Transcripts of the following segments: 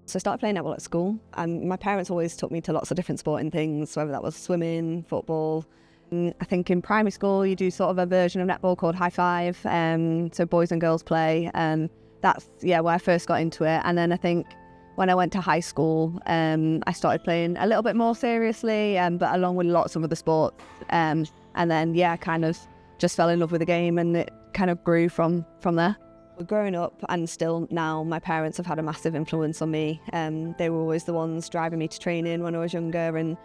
So I started playing netball at school, and my parents always took me to lots of different sporting things, whether that was swimming, football. And I think in primary school you do sort of a version of netball called High Five, so boys and girls play, and that's where I first got into it. And then I think when I went to high school, I started playing a little bit more seriously, but along with lots of other sports. And then I kind of just fell in love with the game, and it kind of grew from there. Growing up and still now, my parents have had a massive influence on me. They were always the ones driving me to training when I was younger, and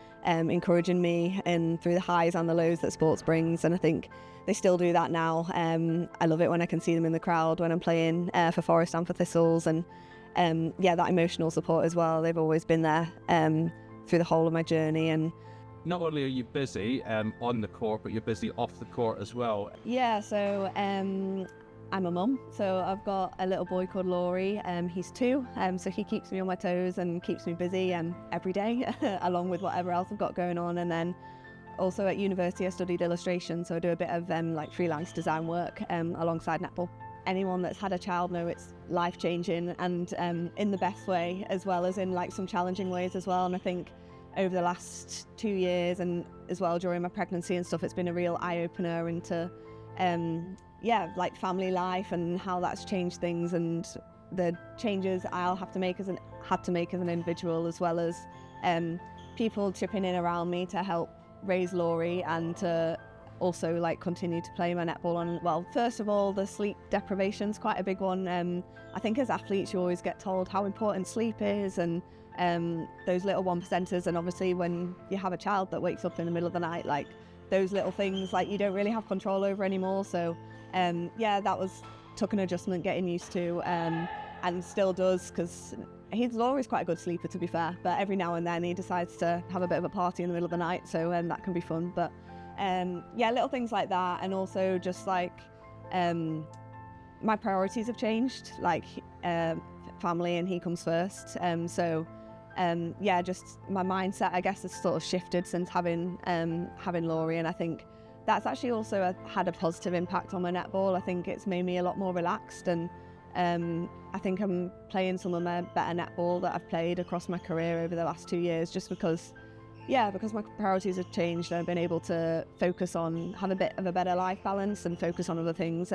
encouraging me through the highs and the lows that sports brings. And I think they still do that now. I love it when I can see them in the crowd when I'm playing for Forest and for Thistles, and that emotional support as well. They've always been there through the whole of my journey. And not only are you busy on the court, but you're busy off the court as well. So I'm a mum, so I've got a little boy called Laurie. He's 2, so he keeps me on my toes and keeps me busy every day, along with whatever else I've got going on. And then also at university I studied illustration, so I do a bit of freelance design work alongside netball. Anyone that's had a child know it's life-changing, and in the best way, as well as in some challenging ways as well. And I think over the last 2 years, and as well during my pregnancy and stuff, it's been a real eye-opener into family life and how that's changed things, and the changes I'll had to make as an individual, as well as people chipping in around me to help raise Laurie, and to also continue to play my netball on. Well, first of all, the sleep deprivation's quite a big one. I think as athletes you always get told how important sleep is, and those little 1%ers, and obviously when you have a child that wakes up in the middle of the night, those little things you don't really have control over anymore. So that took an adjustment getting used to, and still does, because Laurie's quite a good sleeper, to be fair, but every now and then he decides to have a bit of a party in the middle of the night, so that can be fun. But little things like that, and also just my priorities have changed, family, and he comes first. Just my mindset, I guess, has sort of shifted since having Laurie, and I think that's actually also had a positive impact on my netball. I think it's made me a lot more relaxed, and I think I'm playing some of my better netball that I've played across my career over the last 2 years, just because my priorities have changed, and I've been able to have a bit of a better life balance and focus on other things.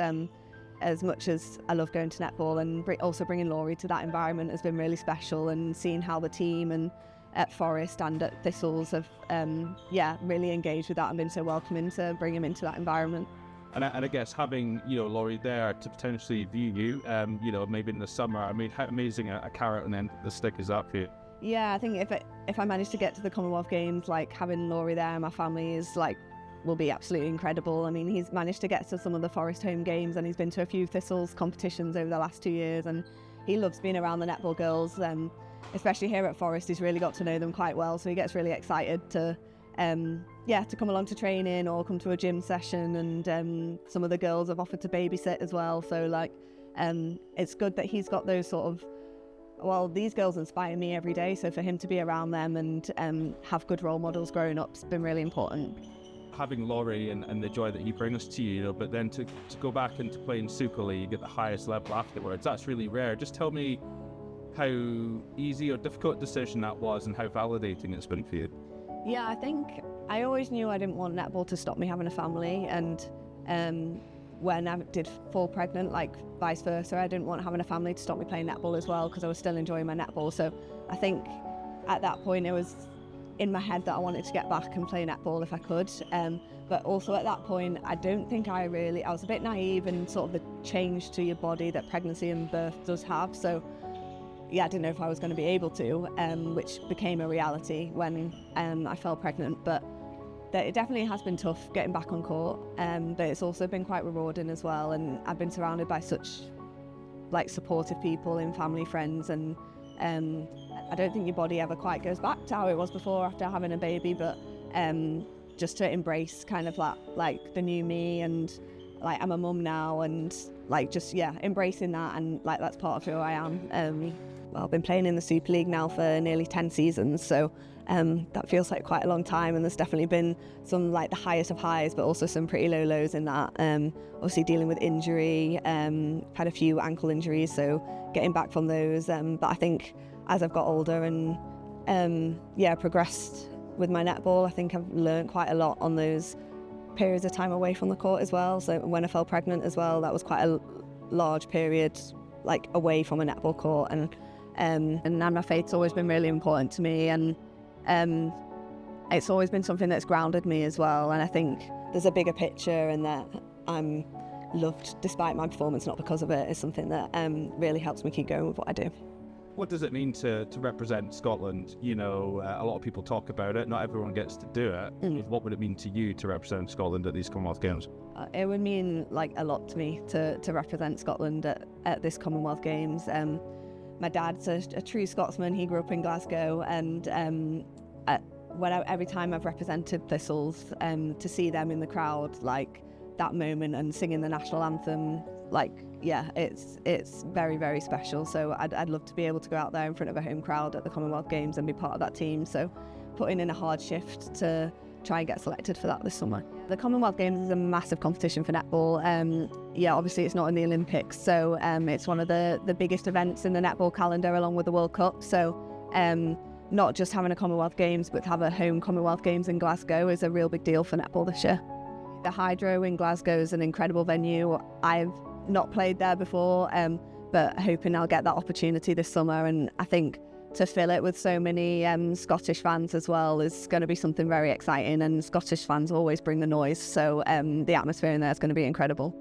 As much as I love going to netball, and also bringing Laurie to that environment has been really special, and seeing how the team and at Forest and at Thistles have really engaged with that and been so welcoming to bring him into that environment. And I guess having Laurie there to potentially view you, maybe in the summer. I mean, how amazing a carrot and then the stick is up here. Yeah, I think if I manage to get to the Commonwealth Games, having Laurie there, my family is will be absolutely incredible. I mean, he's managed to get to some of the Forest home games, and he's been to a few Thistles competitions over the last 2 years, and he loves being around the netball girls. Especially here at Forest, he's really got to know them quite well, so he gets really excited to come along to training or come to a gym session, and some of the girls have offered to babysit as well. So it's good that he's got those sort of, these girls inspire me every day, so for him to be around them and have good role models growing up has been really important. Having Laurie and the joy that he brings to you, but then to go back into playing Super League at the highest level afterwards, that's really rare. Just tell me how easy or difficult decision that was, and how validating it's been for you. Yeah, I think I always knew I didn't want netball to stop me having a family, and when I did fall pregnant, vice versa, I didn't want having a family to stop me playing netball as well, because I was still enjoying my netball. So I think at that point it was in my head that I wanted to get back and play netball if I could, but also at that point I don't think I was a bit naive in sort of the change to your body that pregnancy and birth does have. So I didn't know if I was going to be able to, which became a reality when I fell pregnant. But it definitely has been tough getting back on court, but it's also been quite rewarding as well, and I've been surrounded by such supportive people in family, friends, and I don't think your body ever quite goes back to how it was before after having a baby, but just to embrace kind of that, the new me, and I'm a mum now, and embracing that, and that's part of who I am. I've been playing in the Super League now for nearly 10 seasons, so that feels like quite a long time, and there's definitely been some the highest of highs, but also some pretty low lows in that. Obviously dealing with injury, had a few ankle injuries, so getting back from those, but I think as I've got older and progressed with my netball, I think I've learned quite a lot on those periods of time away from the court as well. So when I fell pregnant as well, that was quite a large period like away from a netball court, and my faith's always been really important to me, and it's always been something that's grounded me as well. And I think there's a bigger picture, and that I'm loved despite my performance, not because of it, is something that really helps me keep going with what I do. What does it mean to represent Scotland? You know, a lot of people talk about it, not everyone gets to do it. What would it mean to you to represent Scotland at these Commonwealth Games? It would mean like a lot to me to represent Scotland at this Commonwealth Games. My dad's a true Scotsman. He grew up in Glasgow, and every time I've represented Thistles, to see them in the crowd, like that moment and singing the national anthem, like, yeah, it's very, very special. So I'd love to be able to go out there in front of a home crowd at the Commonwealth Games and be part of that team. So putting in a hard shift to try and get selected for that this summer. The Commonwealth Games is a massive competition for netball. Obviously it's not in the Olympics, so it's one of the biggest events in the netball calendar along with the World Cup. So not just having a Commonwealth Games, but to have a home Commonwealth Games in Glasgow is a real big deal for netball this year. The Hydro in Glasgow is an incredible venue. I've not played there before, but hoping I'll get that opportunity this summer. And I think to fill it with so many Scottish fans as well is going to be something very exciting, and Scottish fans always bring the noise, so the atmosphere in there is going to be incredible.